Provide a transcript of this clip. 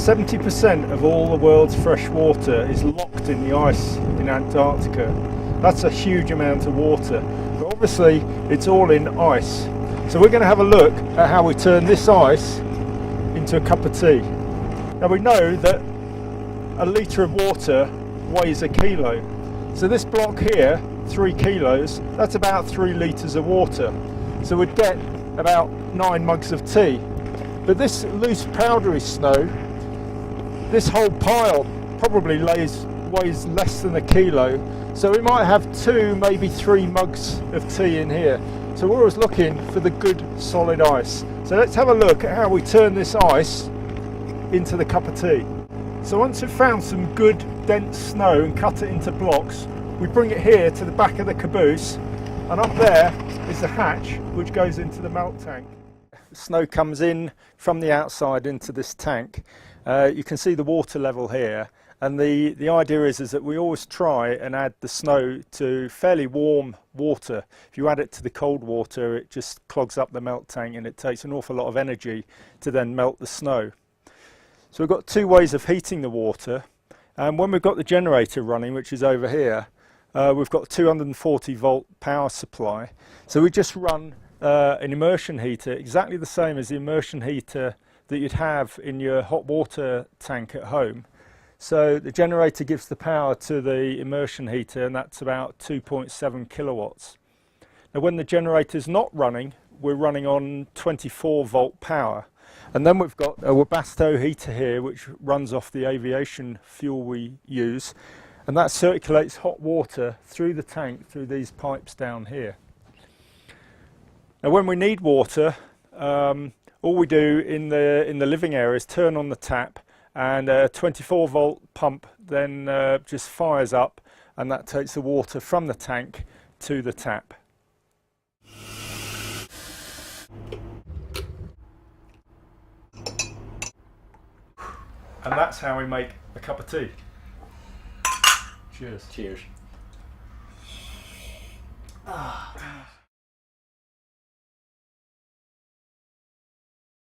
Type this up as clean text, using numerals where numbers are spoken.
70% of all the world's fresh water is locked in the ice in Antarctica. That's a huge amount of water, but obviously it's all in ice. So we're going to have a look at how we turn this ice into a cup of tea. Now we know that a litre of water weighs a kilo. So this block here, 3 kilos, that's about 3 litres of water. So we'd get about 9 mugs of tea. But this loose powdery snow, this whole pile probably weighs less than a kilo. So we might have 2, maybe 3 mugs of tea in here. So we're always looking for the good solid ice. So let's have a look at how we turn this ice into the cup of tea. So once we've found some good dense snow and cut it into blocks, we bring it here to the back of the caboose, and up there is the hatch which goes into the melt tank. The snow comes in from the outside into this tank. You can see the water level here, and the idea is that we always try and add the snow to fairly warm water. If you add it to the cold water, it just clogs up the melt tank and it takes an awful lot of energy to then melt the snow. So we've got 2 ways of heating the water, and when we've got the generator running, which is over here, we've got 240 volt power supply. So we just run an immersion heater, exactly the same as the immersion heater that you'd have in your hot water tank at home. So the generator gives the power to the immersion heater, and that's about 2.7 kilowatts. Now when the generator's not running, we're running on 24 volt power. And then we've got a Webasto heater here which runs off the aviation fuel we use, and that circulates hot water through the tank through these pipes down here. Now when we need water, all we do in the living area is turn on the tap, and a 24 volt pump then just fires up, and that takes the water from the tank to the tap. And that's how we make a cup of tea. Cheers. Cheers. Ah.